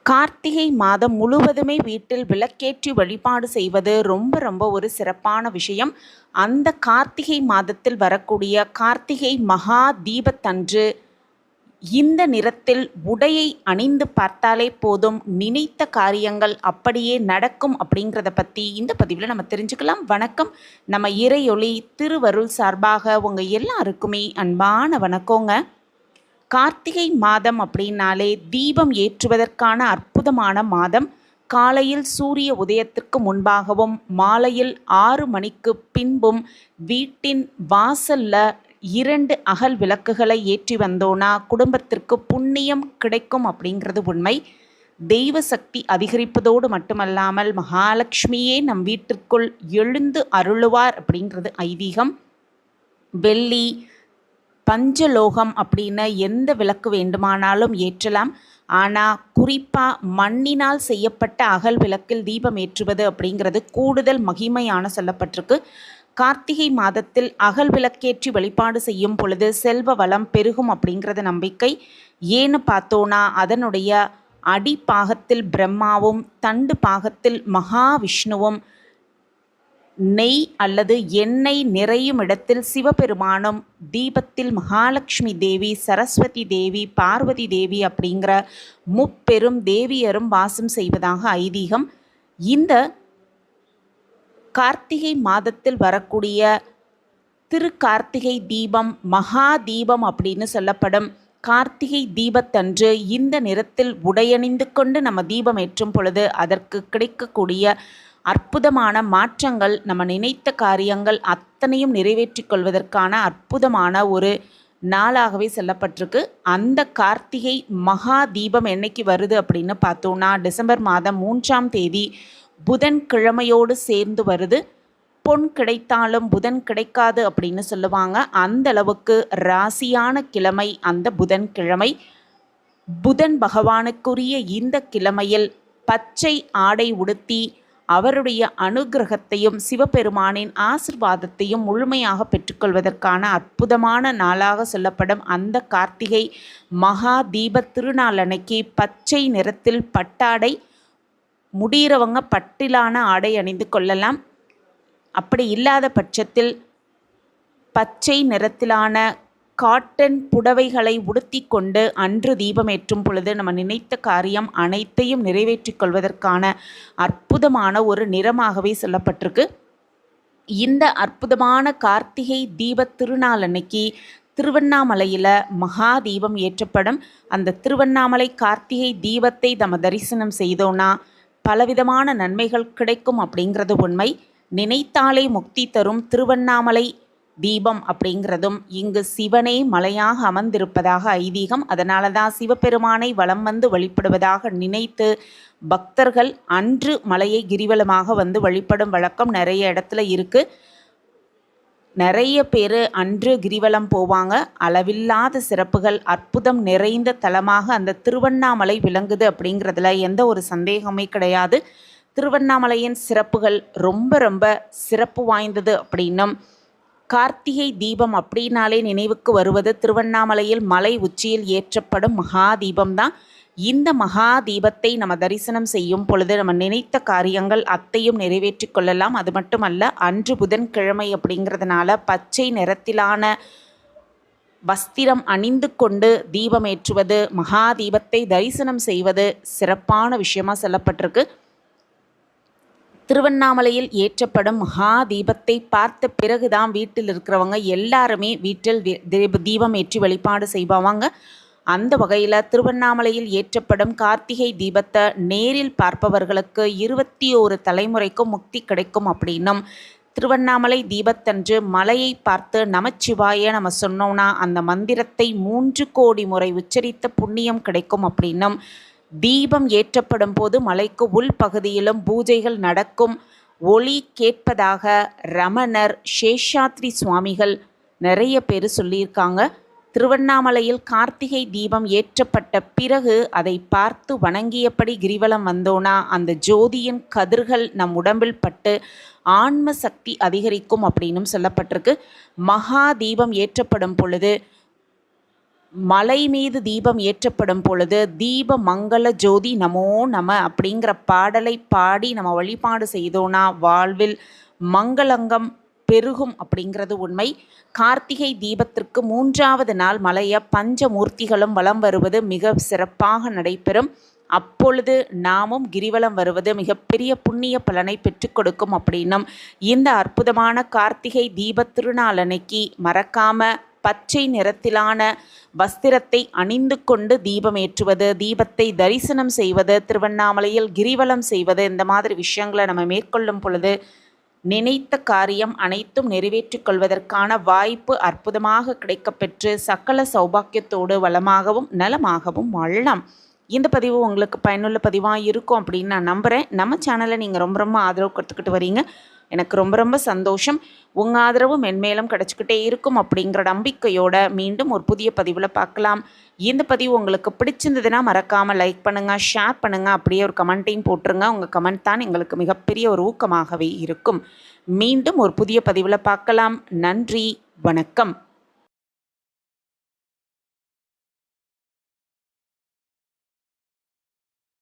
கார்த்திகை மாதம் முழுவதுமே வீட்டில் விளக்கேற்றி வழிபாடு செய்வது ரொம்ப ஒரு சிறப்பான விஷயம். அந்த கார்த்திகை மாதத்தில் வரக்கூடிய கார்த்திகை மகா தீபத்தன்று இந்த நிறத்தில் உடையை அணிந்து பார்த்தாலே போதும், நினைத்த காரியங்கள் அப்படியே நடக்கும் அப்படிங்கிறத பற்றி இந்த பதிவில் நம்ம தெரிஞ்சுக்கலாம். வணக்கம். நம்ம இறையொளி திருவருள் சார்பாக உங்கள் எல்லாருக்குமே அன்பான வணக்கங்க. கார்த்திகை மாதம் அப்படின்னாலே தீபம் ஏற்றுவதற்கான அற்புதமான மாதம். காலையில் சூரிய உதயத்திற்கு முன்பாகவும் மாலையில் 6 மணிக்கு பின்பும் வீட்டின் வாசல்ல 2 அகல் விளக்குகளை ஏற்றி வந்தோன்னா குடும்பத்திற்கு புண்ணியம் கிடைக்கும் அப்படிங்கிறது உண்மை. தெய்வ சக்தி அதிகரிப்பதோடு மட்டுமல்லாமல் மகாலட்சுமியே நம் வீட்டிற்குள் எழுந்து அருளுவார் அப்படிங்கிறது ஐதீகம். வெள்ளி, பஞ்சலோகம் அப்படின்னு எந்த விளக்கு வேண்டுமானாலும் ஏற்றலாம். ஆனால் குறிப்பாக மண்ணினால் செய்யப்பட்ட அகல் விளக்கில் தீபம் ஏற்றுவது அப்படிங்கிறது கூடுதல் மகிமையான சொல்லப்பட்டிருக்கு. கார்த்திகை மாதத்தில் அகல் விளக்கேற்றி வழிபாடு செய்யும் பொழுது செல்வ வளம் பெருகும் அப்படிங்கிறது நம்பிக்கை. ஏன்னு பார்த்தோன்னா அதனுடைய அடிப்பாகத்தில் பிரம்மாவும் தண்டு பாகத்தில் மகாவிஷ்ணுவும் நெய் அல்லது எண்ணெய் நிறையும் இடத்தில் சிவபெருமானும் தீபத்தில் மகாலட்சுமி தேவி, சரஸ்வதி தேவி, பார்வதி தேவி அப்படிங்கிற முப்பெரும் தேவியரும் வாசம் செய்வதாக ஐதீகம். இந்த கார்த்திகை மாதத்தில் வரக்கூடிய திருக்கார்த்திகை தீபம் மகா தீபம் அப்படின்னு சொல்லப்படும். கார்த்திகை தீபத்தன்று இந்த நிறத்தில் உடையணிந்து கொண்டு நம்ம தீபம் ஏற்றும் பொழுது அதற்கு கிடைக்கக்கூடிய அற்புதமான மாற்றங்கள், நம்ம நினைத்த காரியங்கள் அத்தனையும் நிறைவேற்றி கொள்வதற்கான அற்புதமான ஒரு நாளாகவே சொல்லப்பட்டிருக்கு. அந்த கார்த்திகை மகா தீபம் என்னைக்கு வருது அப்படின்னு பார்த்தோன்னா டிசம்பர் மாதம் 3ஆம் தேதி புதன்கிழமையோடு சேர்ந்து வருது. பொன் கிடைத்தாலும் புதன் கிடைக்காது அப்படின்னு சொல்லுவாங்க. அந்த அளவுக்கு ராசியான கிழமை அந்த புதன்கிழமை. புதன் பகவானுக்குரிய இந்த கிழமையில் பச்சை ஆடை உடுத்தி அவருடைய அனுகிரகத்தையும் சிவபெருமானின் ஆசிர்வாதத்தையும் முழுமையாக பெற்றுக்கொள்வதற்கான அற்புதமான நாளாக சொல்லப்படும் அந்த கார்த்திகை மகா தீப திருநாள் அன்னைக்கு பச்சை நிறத்தில் பட்டாடை, முடிகிறவங்க பட்டிலான ஆடை அணிந்து கொள்ளலாம். அப்படி இல்லாத பட்சத்தில் பச்சை நிறத்திலான காட்டன் புடவைகளை உடுத்தி கொண்டு அன்று தீபம் ஏற்றும் பொழுது நம்ம நினைத்த காரியம் அனைத்தையும் நிறைவேற்றி கொள்வதற்கான அற்புதமான ஒரு நிறமாகவே சொல்லப்பட்டிருக்கு. இந்த அற்புதமான கார்த்திகை தீப திருநாள் அன்னைக்கு திருவண்ணாமலையில் மகா தீபம் ஏற்றப்படும். அந்த திருவண்ணாமலை கார்த்திகை தீபத்தை நம்ம தரிசனம் செய்தோன்னா பலவிதமான நன்மைகள் கிடைக்கும் அப்படிங்கிறது உண்மை. நினைத்தாலே முக்தி தரும் திருவண்ணாமலை தீபம் அப்படிங்கிறதும் இங்கு சிவனே மலையாக அமர்ந்திருப்பதாக ஐதீகம். அதனால தான் சிவபெருமானை வலம் வந்து வழிபடுவதாக நினைத்து பக்தர்கள் அன்று மலையை கிரிவலமாக வந்து வழிபடும் வழக்கம் நிறைய இடத்துல இருக்குது. நிறைய பேர் அன்று கிரிவலம் போவாங்க. அளவில்லாத சிறப்புகள், அற்புதம் நிறைந்த தலமாக அந்த திருவண்ணாமலை விளங்குது அப்படிங்கிறதுல எந்த ஒரு சந்தேகமே கிடையாது. திருவண்ணாமலையின் சிறப்புகள் ரொம்ப சிறப்பு வாய்ந்தது அப்படின்னும், கார்த்திகை தீபம் அப்படின்னாலே நினைவுக்கு வருவது திருவண்ணாமலையில் மலை உச்சியில் ஏற்றப்படும் மகா தீபம்தான். இந்த மகா தீபத்தை நம்ம தரிசனம் செய்யும் பொழுது நம்ம நினைத்த காரியங்கள் அத்தையும் நிறைவேற்றி கொள்ளலாம். அது மட்டுமல்ல, அன்று புதன்கிழமை அப்படிங்கிறதுனால பச்சை நிறத்திலான வஸ்திரம் அணிந்து கொண்டு தீபம் ஏற்றுவது, மகா தீபத்தை தரிசனம் செய்வது சிறப்பான விஷயமா சொல்லப்பட்டிருக்கு. திருவண்ணாமலையில் ஏற்றப்படும் மகா தீபத்தை பார்த்த பிறகுதான் வீட்டில் இருக்கிறவங்க எல்லாருமே வீட்டில் தீபம் ஏற்றி வழிபாடு செய்வாங்க. அந்த வகையில் திருவண்ணாமலையில் ஏற்றப்படும் கார்த்திகை தீபத்தை நேரில் பார்ப்பவர்களுக்கு 21 தலைமுறைக்கும் முக்தி கிடைக்கும் அப்படின்னும், திருவண்ணாமலை தீபத்தன்று மலையை பார்த்து நமச்சிவாய நம்ம சொன்னோன்னா அந்த மந்திரத்தை 3 கோடி முறை உச்சரித்த புண்ணியம் கிடைக்கும் அப்படின்னும், தீபம் ஏற்றப்படும் போது மலைக்கு உள்பகுதியிலும் பூஜைகள் நடக்கும், ஒளி கேட்பதாக ரமணர், சேஷாத்ரி சுவாமிகள் நிறைய பேர் சொல்லியிருக்காங்க. திருவண்ணாமலையில் கார்த்திகை தீபம் ஏற்றப்பட்ட பிறகு அதை பார்த்து வணங்கியபடி கிரிவலம் வந்தோன்னா அந்த ஜோதியின் கதிர்கள் நம் உடம்பில் பட்டு ஆன்ம சக்தி அதிகரிக்கும் அப்படின்னும் சொல்லப்பட்டிருக்கு. மகா தீபம் ஏற்றப்படும் பொழுது மலை மீது தீபம் ஏற்றப்படும் பொழுது தீப மங்கள ஜோதி நமோ நம அப்படிங்கிற பாடலை பாடி நம்ம வழிபாடு செய்தோன்னா வாழ்வில் மங்களங்கம் பெருகும் அப்படிங்கிறது உண்மை. கார்த்திகை தீபத்திற்கு 3வது நாள் மலைய பஞ்சமூர்த்திகளும் வலம் வருவது மிக சிறப்பாக நடைபெறும். அப்பொழுது நாமும் கிரிவலம் வருவது மிகப்பெரிய புண்ணிய பலனை பெற்றுக் கொடுக்கும் அப்படின்னும், இந்த அற்புதமான கார்த்திகை தீபத் திருநாள் அன்னைக்கு மறக்காம பச்சை நிறத்திலான வஸ்திரத்தை அணிந்து கொண்டு தீபம் ஏற்றுவது, தீபத்தை தரிசனம் செய்வது, திருவண்ணாமலையில் கிரிவலம் செய்வது, இந்த மாதிரி விஷயங்களை நம்ம மேற்கொள்ளும் பொழுது நினைத்த காரியம் அனைத்தும் நிறைவேற்றிக் கொள்வதற்கான வாய்ப்பு அற்புதமாக கிடைக்கப்பெற்று சகல சௌபாக்கியத்தோடு வளமாகவும் நலமாகவும் வாழலாம். இந்த பதிவு உங்களுக்கு பயனுள்ள பதிவாக இருக்கும் அப்படின்னு நான் நம்புகிறேன். நம்ம சேனலை நீங்கள் ரொம்ப ரொம்ப ஆதரவு கொடுத்துக்கிட்டு வரீங்க. எனக்கு ரொம்ப ரொம்ப சந்தோஷம். உங்கள் ஆதரவு மென்மேலும் கிடச்சிக்கிட்டே இருக்கும் அப்படிங்கிற நம்பிக்கையோட மீண்டும் ஒரு புதிய பதிவில் பார்க்கலாம். இந்த பதிவு உங்களுக்கு பிடிச்சிருந்ததுன்னா மறக்காமல் லைக் பண்ணுங்கள், ஷேர் பண்ணுங்கள், அப்படியே ஒரு கமெண்ட்டையும் போட்டுருங்க. உங்கள் கமெண்ட் தான் எங்களுக்கு மிகப்பெரிய ஒரு ஊக்கமாகவே இருக்கும். மீண்டும் ஒரு புதிய பதிவில் பார்க்கலாம். நன்றி, வணக்கம்.